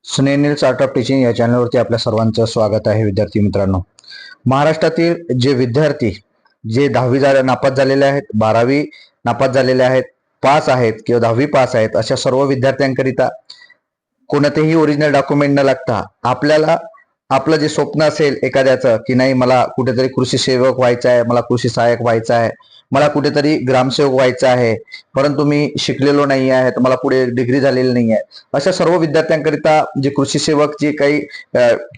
स्नेनिल art of teaching या चॅनलवरती आपल्या सर्वांचं स्वागत आहे. विद्यार्थी मित्रांनो, महाराष्ट्रातील जे विद्यार्थी जे 10वी नापास झालेले आहेत, 12वी नापास झालेले आहेत, पास आहेत किंवा 10वी पास आहेत, अशा सर्व विद्यार्थ्यांकरिता कोणतेही ओरिजिनल डॉक्युमेंट न लागता आपल्याला आपलं जे स्वप्न असेल एखाद्याचं की नाही मला कुठेतरी कृषी सेवक व्हायचं आहे, मला कृषी सहाय्यक व्हायचं आहे, मला कुठेतरी ग्रामसेवक व्हायचं आहे, परंतु मी शिकलेलो नाही आहे, तर मला पुढे डिग्री झालेली नाही आहे, अशा सर्व विद्यार्थ्यांकरिता जे कृषी सेवक जे काही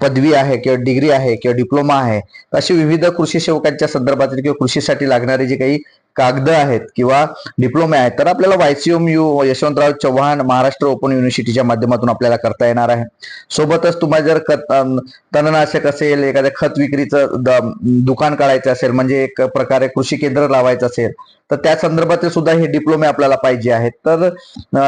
पदवी आहे किंवा डिग्री आहे किंवा डिप्लोमा आहे, अशी विविध कृषी सेवकांच्या संदर्भातील किंवा कृषीसाठी लागणारे जे काही कागद आहेत किंवा डिप्लोमे आहेत, तर आपल्याला YCMU यशवंतराव चव्हाण महाराष्ट्र ओपन युनिव्हर्सिटीच्या माध्यमातून आपल्याला करता येणार आहे. सोबतच तुम्हाला जर तणनाशक असेल, एखाद्या खत विक्रीचं दुकान काढायचं असेल, म्हणजे एक प्रकारे कृषी केंद्र लावायचं असेल, तर त्या संदर्भातील सुद्धा हे डिप्लोमे आपल्याला पाहिजे आहेत. तर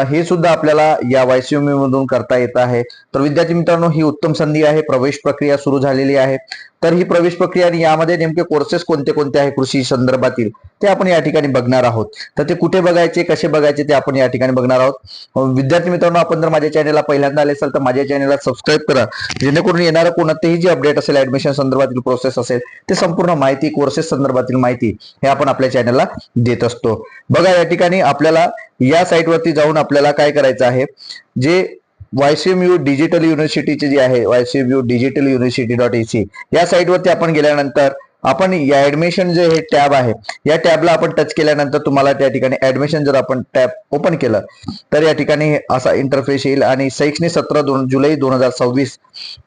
हे सुद्धा आपल्याला या YCMU मधून करता येत आहे. तर विद्यार्थी मित्रांनो, ही उत्तम संधी आहे. प्रवेश प्रक्रिया सुरू झालेली आहे. तर ही प्रवेश प्रक्रिया आणि यामध्ये नेमके कोर्सेस कोणते कोणते आहे कृषी संदर्भातील ते आपण या ठिकाणी बघणार आहोत. तर ते कुठे बघायचे, कसे बघायचे ते आपण या ठिकाणी बघणार आहोत. विद्यार्थी मित्रांनो, आपण जर माझ्या चॅनलला पहिल्यांदा आले असाल तर माझ्या चॅनलला सबस्क्राईब करा, जेणेकरून येणारं कोणतेही जे अपडेट असेल, ऍडमिशन संदर्भातील प्रोसेस असेल, ते संपूर्ण माहिती, कोर्सेस संदर्भातील माहिती हे आपण आपल्या चॅनलला देत असतो. बघा, या ठिकाणी आपल्याला या साईटवरती जाऊन आपल्याला काय करायचं आहे, जे YCMU डिजिटल युनिव्हर्सिटीचे जे आहे YCMU डिजिटल युनिव्हर्सिटी.ac या साईटवरती आपण गेल्यानंतर आपण या ऍडमिशन जे हे टॅब आहे, या टॅबला आपण टच केल्यानंतर तुम्हाला त्या ठिकाणी ऍडमिशन जर आपण टॅब ओपन केलं तर या ठिकाणी असा इंटरफेस येईल आणि शैक्षणिक सत्र जुलै 2026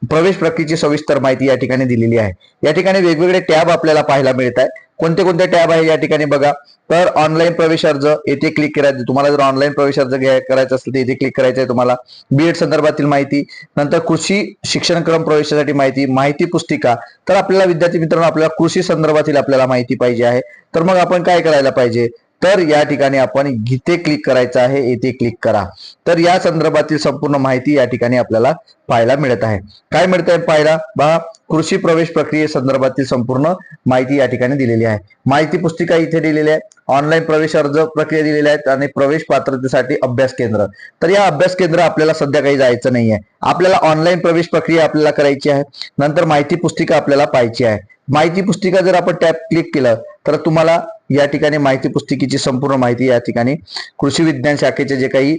प्रवेश प्रक्रियेची सविस्तर माहिती या ठिकाणी दिलेली आहे. या ठिकाणी वेगवेगळे टॅब आपल्याला पाहायला मिळत आहे. कोणते कोणते टॅब आहे या ठिकाणी बघा. तर ऑनलाईन प्रवेश अर्ज येथे क्लिक करायचं. तुम्हाला जर ऑनलाईन प्रवेश अर्ज करायचा असेल तर इथे क्लिक करायचं आहे तुम्हाला. बीएड संदर्भातील माहिती, नंतर कृषी शिक्षण क्रम प्रवेशासाठी माहिती, माहिती पुस्तिका. तर आपल्याला विद्यार्थी मित्रांनो, आपल्याला कृषी संदर्भातील आपल्याला माहिती पाहिजे आहे. तर मग आपण काय करायला पाहिजे, तर या ठिकाणी आपण इथे क्लिक करायचं आहे, येथे क्लिक करा. तर या संदर्भातील संपूर्ण माहिती या ठिकाणी आपल्याला पाहायला मिळत आहे. काय मिळत आहे पाहायला बघा, कृषी प्रवेश प्रक्रिये संदर्भातील संपूर्ण माहिती या ठिकाणी दिलेली आहे. माहिती पुस्तिका इथे दिलेली आहे, ऑनलाईन प्रवेश अर्ज प्रक्रिया दिलेल्या आहेत आणि प्रवेश पात्रतेसाठी अभ्यास केंद्र. तर या अभ्यास केंद्र आपल्याला सध्या काही जायचं नाहीये, आपल्याला ऑनलाईन प्रवेश प्रक्रिया आपल्याला करायची आहे. नंतर माहिती पुस्तिका आपल्याला पाहायची आहे. माहिती पुस्तिका जर आपण टॅब क्लिक केलं तर तुम्हाला या ठिकाणी माहिती पुस्तिकेची संपूर्ण माहिती या ठिकाणी कृषी विज्ञान शाखेचे जे काही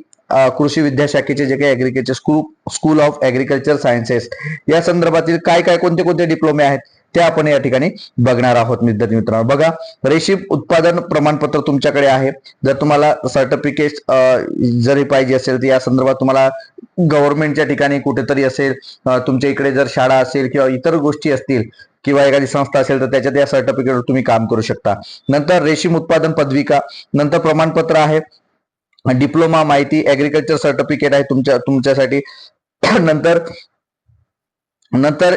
कृषी विद्याशाखेचे जे काही agriculture school of agriculture sciences या संदर्भातील काय काय कोणते कोणते डिप्लोमे आहेत ते आपण या ठिकाणी बघणार आहोत. विद्यार्थी मित्रांनो, बघा, रेशीम उत्पादन प्रमाणपत्र तुमच्याकडे आहे. जर तुम्हाला सर्टिफिकेट जरी पाहिजे असेल तर या संदर्भात तुम्हाला गव्हर्नमेंटच्या ठिकाणी कुठेतरी असेल, तुमच्या इकडे जर शाळा असेल किंवा इतर गोष्टी असतील किंवा एखादी संस्था असेल तर त्याच्यात या सर्टिफिकेटवर तुम्ही काम करू शकता. नंतर रेशीम उत्पादन पदविका, नंतर प्रमाणपत्र आहे, डिप्लोमा, माहिती, ऍग्रिकल्चर सर्टिफिकेट आहे तुमच्यासाठी. नंतर नंतर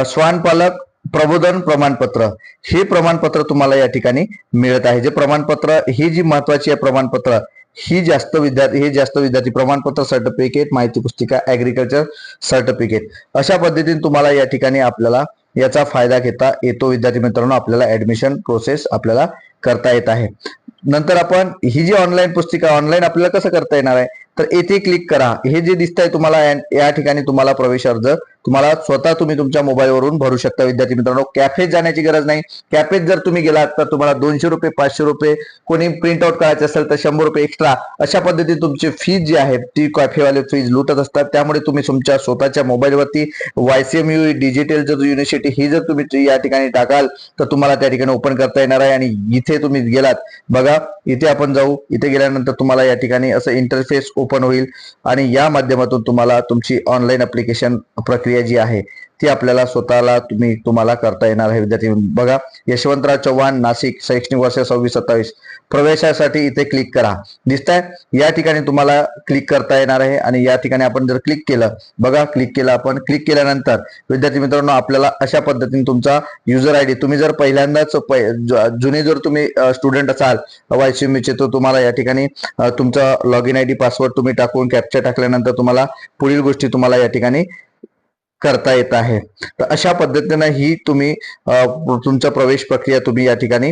श्वानपालक प्रबोधन प्रमाणपत्र, हे प्रमाणपत्र तुम्हाला या ठिकाणी मिळत आहे. जे प्रमाणपत्र ही जी महत्वाची आहे प्रमाणपत्र, ही जास्त विद्यार्थी प्रमाणपत्र, सर्टिफिकेट, माहिती पुस्तिका, ऍग्रिकल्चर सर्टिफिकेट, अशा पद्धतीने तुम्हाला या ठिकाणी आपल्याला याचा फायदा घेता येतो. विद्यार्थी मित्रांनो, आपल्याला ऍडमिशन प्रोसेस आपल्याला करता येत आहे. नंतर आपण ही जी ऑनलाईन पुस्तिका ऑनलाईन आपल्याला कसं करता येणार आहे, तर येथे क्लिक करा. हे जे दिसत आहे तुम्हाला या ठिकाणी तुम्हाला प्रवेश अर्ज तुम्हाला स्वतः तुम्ही तुमच्या मोबाईलवरून भरू शकता. विद्यार्थी मित्रांनो, कॅफेत जाण्याची गरज नाही. कॅफेत जर तुम्ही गेलात तर तुम्हाला 200 रुपये, 500 रुपये, कोणी प्रिंट आउट करायचं असेल तर 100 रुपये एक्स्ट्रा, अशा पद्धतीने तुमची फीज जी आहे ती कॅफेवाले फीज लुटत असतात. त्यामुळे तुम्ही तुमच्या स्वतःच्या मोबाईलवरती YCMU डिजिटल युनिव्हर्सिटी ही जर तुम्ही या ठिकाणी टाकाल तर तुम्हाला त्या ठिकाणी ओपन करता येणार आहे. आणि इथे तुम्ही गेलात बघा, इथे आपण जाऊ. इथे गेल्यानंतर तुम्हाला या ठिकाणी असं इंटरफेस ओपन होईल आणि या माध्यमातून तुम्हाला तुमची ऑनलाईन अप्लिकेशन प्रक्रिया जी आहे ती आपल्याला स्वतःला तुम्हाला करता येणार आहे. विद्यार्थी बघा, यशवंतराव चव्हाण नाशिक, शैक्षणिक वर्ष 26-27 प्रवेशासाठी इथे क्लिक करा. दिसतंय, या ठिकाणी तुम्हाला क्लिक करता येणार आहे. आणि या ठिकाणी आपण जर क्लिक केलं, बघा क्लिक केलं, आपण क्लिक केल्यानंतर विद्यार्थी मित्रांनो आपल्याला अशा पद्धतीने तुमचा युजर आयडी, तुम्ही जर पहिल्यांदाच जुने जर तुम्ही स्टुडंट असाल YCMU चे, तर तुम्हाला या ठिकाणी तुमचा लॉग इन आयडी पासवर्ड तुम्ही टाकून कॅप्चा टाकल्यानंतर तुम्हाला पुढील गोष्टी तुम्हाला या ठिकाणी करता येत आहे. तर अशा पद्धतीने ही तुम्ही तुमचा प्रवेश प्रक्रिया तुम्ही या ठिकाणी